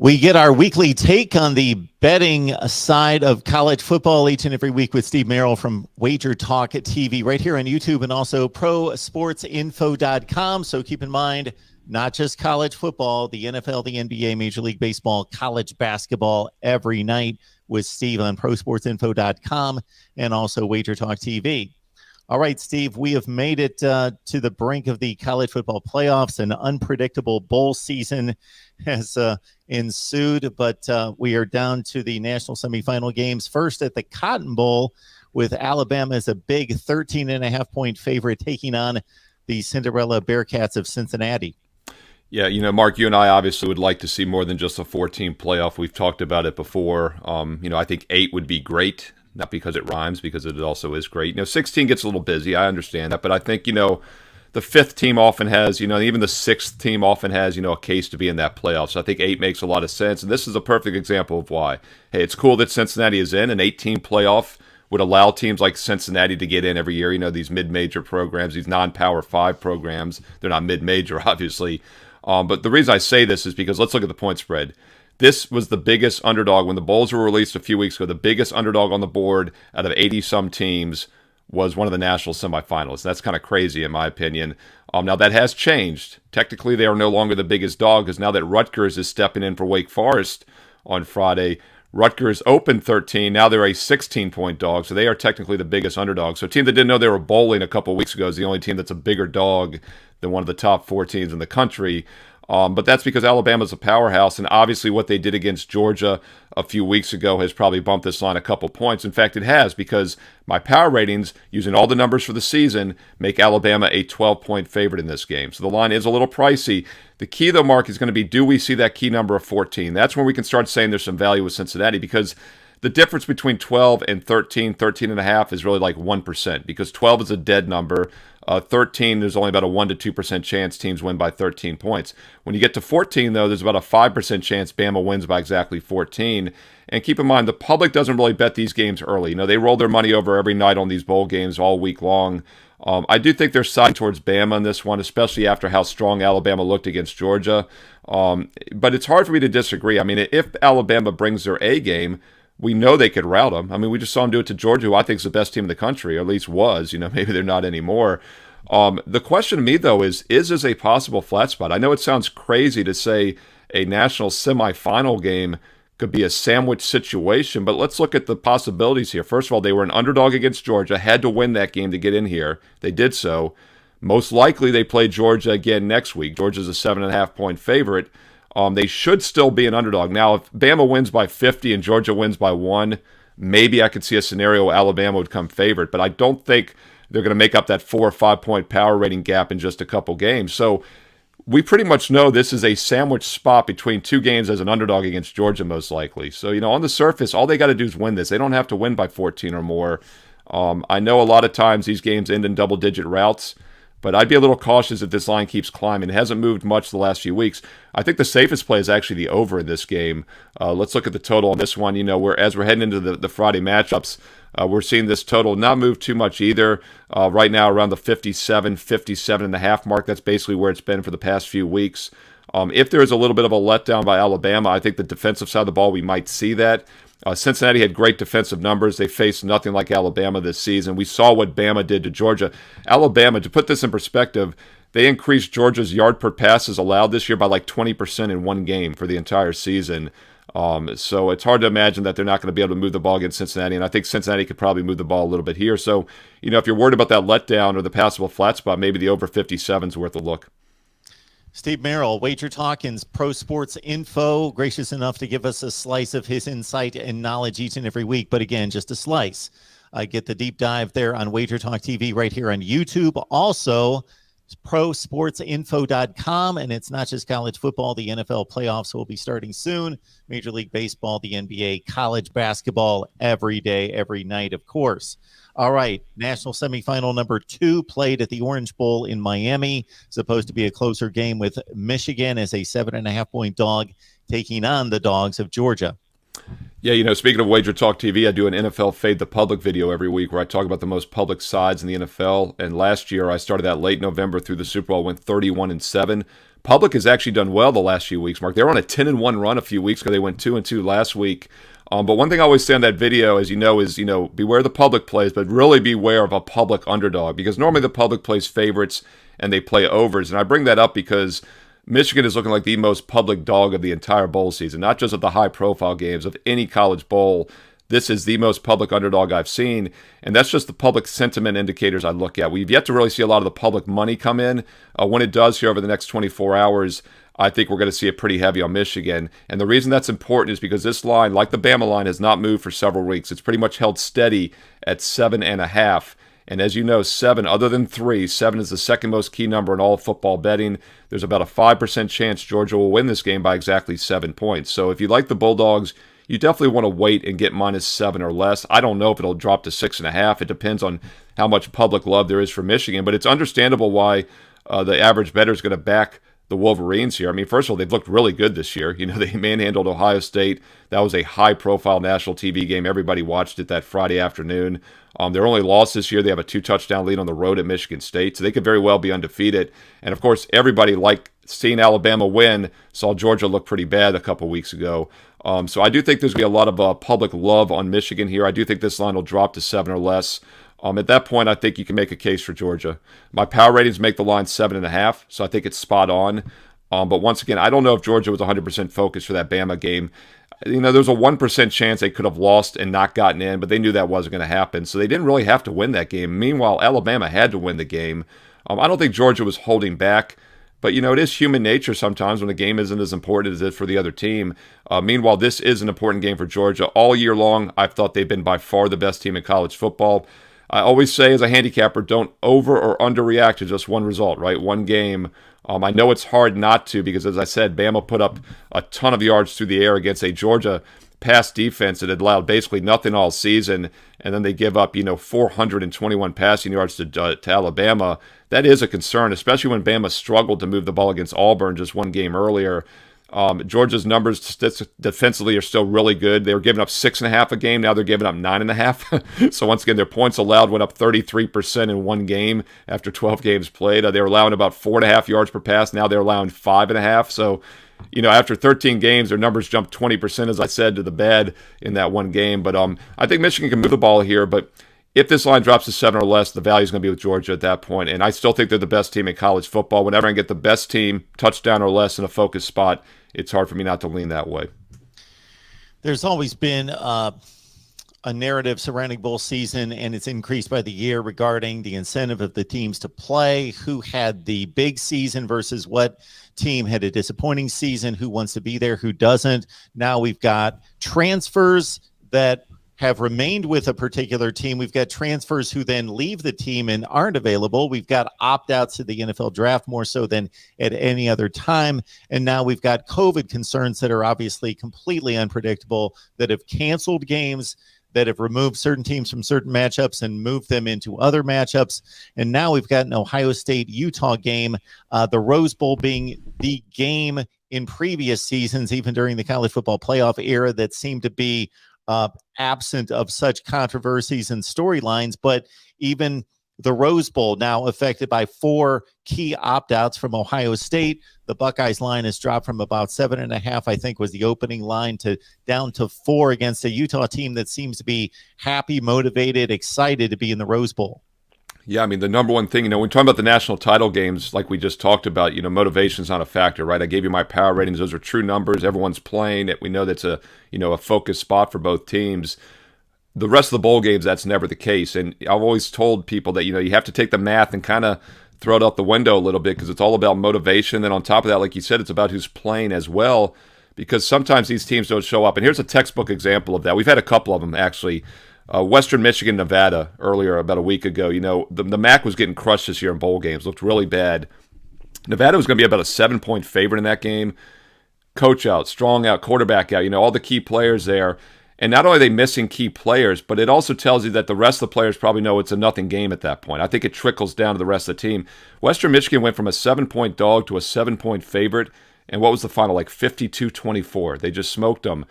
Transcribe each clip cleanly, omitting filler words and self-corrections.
We get our weekly take on the betting side of college football each and every week with Steve Merrill from Wager Talk TV right here on YouTube and also prosportsinfo.com. So keep in mind, not just college football, the NFL, the NBA, Major League Baseball, college basketball every night with Steve on prosportsinfo.com and also Wager Talk TV. All right, Steve, we have made it to the brink of the college football playoffs. An unpredictable bowl season has ensued, but we are down to the national semifinal games. First at the Cotton Bowl with Alabama as a big 13.5-point favorite taking on the Cinderella Bearcats of Cincinnati. Yeah, Mark, you and I obviously would like to see more than just a 4-team playoff. We've talked about it before. I think 8 would be great. Not because it rhymes, because it also is great. 16 gets a little busy. I understand that. But I think, the 5th team often has, even the 6th team often has, a case to be in that playoff. So I think 8 makes a lot of sense. And this is a perfect example of why. Hey, it's cool that Cincinnati is in. An 8-team playoff would allow teams like Cincinnati to get in every year. These mid-major programs, these non-Power 5 programs. They're not mid-major, obviously. But the reason I say this is because let's look at the point spread. This was the biggest underdog. When the bowls were released a few weeks ago, the biggest underdog on the board out of 80-some teams was one of the national semifinalists. That's kind of crazy, in my opinion. Now, that has changed. Technically, they are no longer the biggest dog because now that Rutgers is stepping in for Wake Forest on Friday, Rutgers opened 13. Now they're a 16-point dog, so they are technically the biggest underdog. So a team that didn't know they were bowling a couple weeks ago is the only team that's a bigger dog than one of the top 4 teams in the country. But that's because Alabama's a powerhouse, and obviously what they did against Georgia a few weeks ago has probably bumped this line a couple points. In fact, it has, because my power ratings, using all the numbers for the season, make Alabama a 12-point favorite in this game. So the line is a little pricey. The key, though, Mark, is going to be, do we see that key number of 14? That's when we can start saying there's some value with Cincinnati, because the difference between 12 and 13, 13.5 is really like 1%, because 12 is a dead number. 13, there's only about a 1 to 2% chance teams win by 13 points. When you get to 14, though, there's about a 5% chance Bama wins by exactly 14. And keep in mind, the public doesn't really bet these games early. They roll their money over every night on these bowl games all week long. I do think they're siding towards Bama in this one, especially after how strong Alabama looked against Georgia. But it's hard for me to disagree. If Alabama brings their A game, we know they could rout them. We just saw them do it to Georgia, who I think is the best team in the country, or at least was. Maybe they're not anymore. The question to me, though, is this a possible flat spot? I know it sounds crazy to say a national semifinal game could be a sandwich situation, but let's look at the possibilities here. First of all, they were an underdog against Georgia, had to win that game to get in here. They did so. Most likely they play Georgia again next week. Georgia's a 7.5-point favorite. They should still be an underdog. Now, if Bama wins by 50 and Georgia wins by 1, maybe I could see a scenario where Alabama would come favorite, but I don't think they're going to make up that 4 or 5 point power rating gap in just a couple games. So we pretty much know this is a sandwich spot between 2 games as an underdog against Georgia, most likely. So, on the surface, all they got to do is win this. They don't have to win by 14 or more. I know a lot of times these games end in double-digit routes, but I'd be a little cautious if this line keeps climbing. It hasn't moved much the last few weeks. I think the safest play is actually the over in this game. Let's look at the total on this one. As we're heading into the Friday matchups, we're seeing this total not move too much either. Right now around the 57.5 mark. That's basically where it's been for the past few weeks. If there is a little bit of a letdown by Alabama, I think the defensive side of the ball, we might see that. Cincinnati had great defensive numbers. They faced nothing like Alabama this season. We saw what Bama did to Georgia. Alabama, to put this in perspective, they increased Georgia's yard per passes allowed this year by like 20% in one game for the entire season. So it's hard to imagine that they're not going to be able to move the ball against Cincinnati, and I think Cincinnati could probably move the ball a little bit here. So, if you're worried about that letdown or the passable flat spot, maybe the over 57 is worth a look. Steve Merrill, Wager Talking's Pro Sports Info, gracious enough to give us a slice of his insight and knowledge each and every week. But again, just a slice. I get the deep dive there on Wager Talk TV right here on YouTube. Also, prosportsinfo.com, and it's not just college football. The NFL playoffs will be starting soon. Major League Baseball, the NBA, college basketball every day, every night, of course. All right, national semifinal number 2 played at the Orange Bowl in Miami. Supposed to be a closer game with Michigan as a 7.5-point dog taking on the Dogs of Georgia. Yeah, speaking of Wager Talk TV, I do an NFL Fade the Public video every week where I talk about the most public sides in the NFL. And last year, I started that late November through the Super Bowl, went 31-7. Public has actually done well the last few weeks, Mark. They were on a 10-1 run a few weeks ago. They went 2-2 last week. But one thing I always say on that video, as you know, is, beware the public plays, but really beware of a public underdog, because normally the public plays favorites and they play overs. And I bring that up because Michigan is looking like the most public dog of the entire bowl season, not just of the high-profile games, of any college bowl. This is the most public underdog I've seen, and that's just the public sentiment indicators I look at. We've yet to really see a lot of the public money come in. When it does here over the next 24 hours, I think we're going to see it pretty heavy on Michigan. And the reason that's important is because this line, like the Bama line, has not moved for several weeks. It's pretty much held steady at 7.5. And as you know, 7, other than 3, 7 is the second most key number in all of football betting. There's about a 5% chance Georgia will win this game by exactly 7 points. So if you like the Bulldogs, you definitely want to wait and get -7 or less. I don't know if it'll drop to 6.5. It depends on how much public love there is for Michigan. But it's understandable why the average bettor is going to back the Wolverines here. I mean, first of all, they've looked really good this year. They manhandled Ohio State. That was a high-profile national TV game. Everybody watched it that Friday afternoon. Their only loss this year, they have a 2-touchdown lead on the road at Michigan State, so they could very well be undefeated. And, of course, everybody, like seeing Alabama win, saw Georgia look pretty bad a couple weeks ago. So I do think there's going to be a lot of public love on Michigan here. I do think this line will drop to 7 or less. At that point, I think you can make a case for Georgia. My power ratings make the line 7.5, so I think it's spot on. But once again, I don't know if Georgia was 100% focused for that Bama game. There's a 1% chance they could have lost and not gotten in, but they knew that wasn't going to happen, so they didn't really have to win that game. Meanwhile, Alabama had to win the game. I don't think Georgia was holding back, but, it is human nature sometimes when a game isn't as important as it is for the other team. Meanwhile, this is an important game for Georgia. All year long, I've thought they've been by far the best team in college football. I always say as a handicapper, don't over or underreact to just one result, right? One game. I know it's hard not to because, as I said, Bama put up a ton of yards through the air against a Georgia pass defense that had allowed basically nothing all season, and then they give up, 421 passing yards to Alabama. That is a concern, especially when Bama struggled to move the ball against Auburn just one game earlier. Georgia's numbers defensively are still really good. They were giving up 6.5 a game. Now they're giving up 9.5. So once again, their points allowed went up 33% in one game after 12 games played. They were allowing about 4.5 yards per pass. Now they're allowing 5.5. So, after 13 games, their numbers jumped 20%, as I said, to the bad in that one game. But I think Michigan can move the ball here. But if this line drops to 7 or less, the value is going to be with Georgia at that point. And I still think they're the best team in college football. Whenever I get the best team, touchdown or less in a focus spot, it's hard for me not to lean that way. There's always been a narrative surrounding bowl season, and it's increased by the year regarding the incentive of the teams to play, who had the big season versus what team had a disappointing season, who wants to be there, who doesn't. Now we've got transfers that have remained with a particular team. We've got transfers who then leave the team and aren't available. We've got opt-outs to the NFL draft more so than at any other time. And now we've got COVID concerns that are obviously completely unpredictable, that have canceled games, that have removed certain teams from certain matchups and moved them into other matchups. And now we've got an Ohio State-Utah game, the Rose Bowl being the game in previous seasons, even during the college football playoff era, that seemed to be absent of such controversies and storylines. But even the Rose Bowl now affected by 4 key opt-outs from Ohio State. The Buckeyes line has dropped from about 7.5, I think was the opening line, to down to 4 against a Utah team that seems to be happy, motivated, excited to be in the Rose Bowl. Yeah, I mean, the number one thing, when we talk about the national title games, like we just talked about, motivation's not a factor, right? I gave you my power ratings. Those are true numbers. Everyone's playing it. We know that's a focus spot for both teams. The rest of the bowl games, that's never the case. And I've always told people that, you have to take the math and kind of throw it out the window a little bit, because it's all about motivation. Then on top of that, like you said, it's about who's playing as well, because sometimes these teams don't show up. And here's a textbook example of that. We've had a couple of them, actually. Western Michigan, Nevada, earlier about a week ago. The MAC was getting crushed this year in bowl games. Looked really bad. Nevada was going to be about a 7-point favorite in that game. Coach out, strong out, quarterback out, all the key players there. And not only are they missing key players, but it also tells you that the rest of the players probably know it's a nothing game at that point. I think it trickles down to the rest of the team. Western Michigan went from a 7-point dog to a 7-point favorite. And what was the final? Like 52-24. They just smoked them.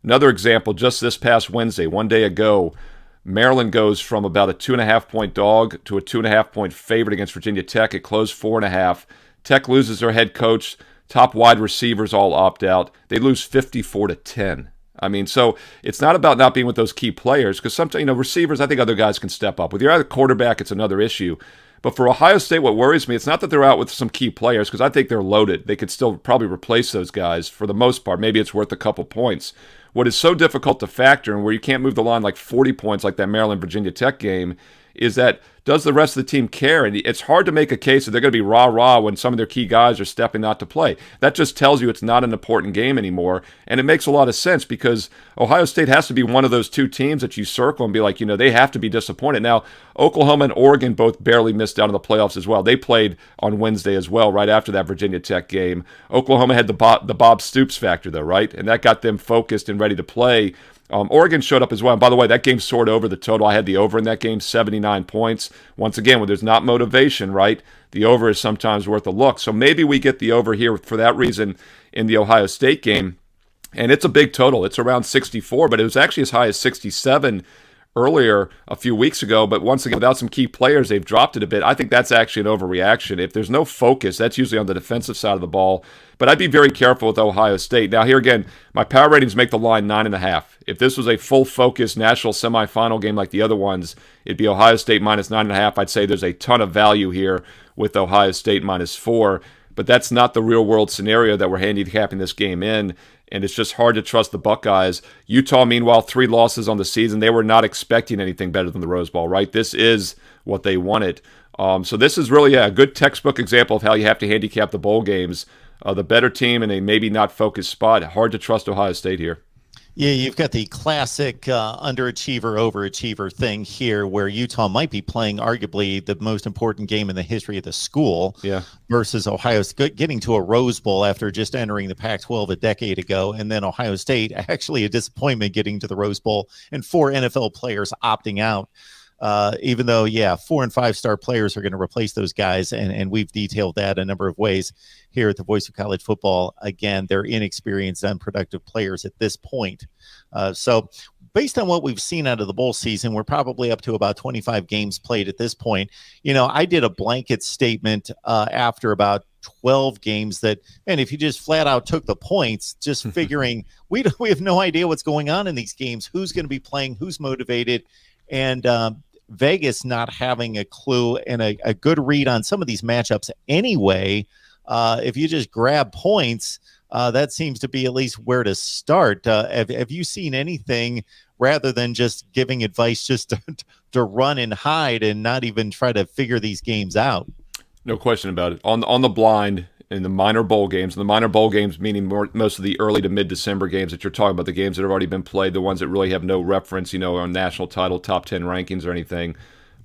Another example, just this past Wednesday, one day ago, Maryland goes from about a 2.5-point dog to a 2.5-point favorite against Virginia Tech. It closed 4.5. Tech loses their head coach. Top wide receivers all opt out. They lose 54-10. I mean, so it's not about not being with those key players, because sometimes, receivers, I think other guys can step up. With your other quarterback, it's another issue. But for Ohio State, what worries me, it's not that they're out with some key players, because I think they're loaded. They could still probably replace those guys for the most part. Maybe it's worth a couple points. What is so difficult to factor, and where you can't move the line like 40 points like that Maryland-Virginia Tech game, is that does the rest of the team care? And it's hard to make a case that they're going to be rah-rah when some of their key guys are stepping out to play. That just tells you it's not an important game anymore. And it makes a lot of sense, because Ohio State has to be one of those two teams that you circle and be like, they have to be disappointed. Now, Oklahoma and Oregon both barely missed out on the playoffs as well. They played on Wednesday as well, right after that Virginia Tech game. Oklahoma had the Bob Stoops factor, though, right? And that got them focused and ready to play. Oregon showed up as well. And by the way, that game soared over the total. I had the over in that game, 79 points. Once again, when there's not motivation, right, the over is sometimes worth a look. So maybe we get the over here for that reason in the Ohio State game. And it's a big total. It's around 64, but it was actually as high as 67 earlier a few weeks ago. But once again, without some key players, they've dropped it a bit. I think that's actually an overreaction. If there's no focus, that's usually on the defensive side of the ball. But I'd be very careful with Ohio State. Now, here again, my power ratings make the line 9.5. If this was a full-focus national semifinal game like the other ones, it'd be Ohio State minus 9.5. I'd say there's a ton of value here with Ohio State minus 4. But that's not the real-world scenario that we're handicapping this game in. And it's just hard to trust the Buckeyes. Utah, meanwhile, 3 losses on the season. They were not expecting anything better than the Rose Bowl, right? This is what they wanted. So this is really a good textbook example of how you have to handicap the bowl games. The better team in a maybe not focused spot. Hard to trust Ohio State here. Yeah, you've got the classic underachiever, overachiever thing here, where Utah might be playing arguably the most important game in the history of the school, versus Ohio State getting to a Rose Bowl after just entering the Pac-12 a decade ago, and then Ohio State actually a disappointment getting to the Rose Bowl, and 4 NFL players opting out. Even though, 4 and 5 star players are going to replace those guys. And we've detailed that a number of ways here at the Voice of College Football. Again, they're inexperienced, unproductive players at this point. So based on what we've seen out of the bowl season, we're probably up to about 25 games played at this point. I did a blanket statement after about 12 games that, and if you just flat out took the points, just figuring we have no idea what's going on in these games, who's going to be playing, who's motivated, and Vegas not having a clue and a good read on some of these matchups anyway. If you just grab points, that seems to be at least where to start. Have you seen anything rather than just giving advice just to run and hide and not even try to figure these games out? No question about it. On the blind in the minor bowl games, and the minor bowl games meaning most of the early to mid-December games that you're talking about, the games that have already been played, the ones that really have no reference, on national title, top 10 rankings or anything.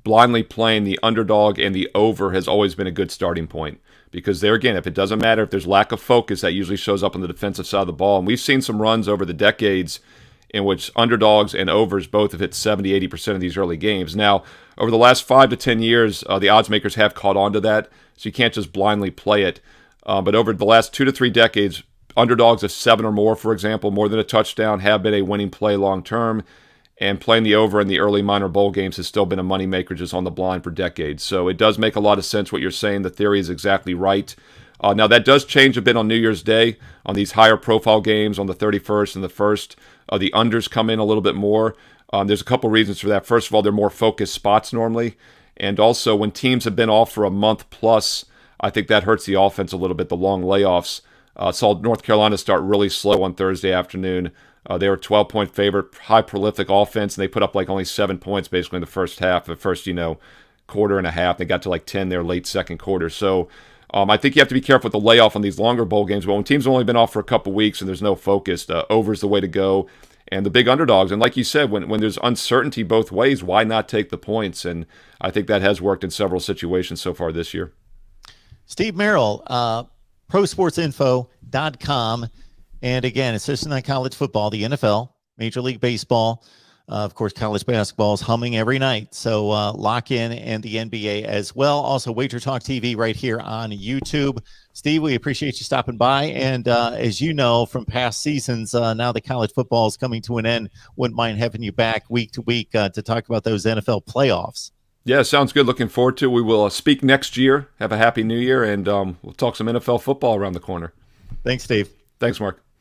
Blindly playing the underdog and the over has always been a good starting point, because there again, if it doesn't matter, if there's lack of focus, that usually shows up on the defensive side of the ball. And we've seen some runs over the decades in which underdogs and overs both have hit 70-80% of these early games. Now, over the last 5 to 10 years, the odds makers have caught on to that, so you can't just blindly play it. But over the last 2 to 3 decades, underdogs of 7 or more, for example, more than a touchdown, have been a winning play long term. And playing the over in the early minor bowl games has still been a moneymaker just on the blind for decades. So it does make a lot of sense what you're saying. The theory is exactly right. Now, that does change a bit on New Year's Day. On these higher profile games on the 31st and the 1st, the unders come in a little bit more. There's a couple reasons for that. First of all, they're more focused spots normally. And also, when teams have been off for a month plus, I think that hurts the offense a little bit, the long layoffs. Saw North Carolina start really slow on Thursday afternoon. They were a 12-point favorite, high prolific offense, and they put up only 7 points basically in the first half, the first, quarter and a half. They got to 10 there late second quarter. So I think you have to be careful with the layoff on these longer bowl games. But when teams have only been off for a couple weeks and there's no focus, over is the way to go. And the big underdogs. And like you said, when there's uncertainty both ways, why not take the points? And I think that has worked in several situations so far this year. Steve Merrill, ProSportsInfo.com. And again, assistant on college football, the NFL, Major League Baseball. Of course, college basketball is humming every night. So lock in and the NBA as well. Also, Wager Talk TV right here on YouTube. Steve, we appreciate you stopping by. And as you know from past seasons, now that college football is coming to an end, wouldn't mind having you back week to week to talk about those NFL playoffs. Yeah, sounds good. Looking forward to it. We will speak next year. Have a happy new year, and we'll talk some NFL football around the corner. Thanks, Steve. Thanks, Mark.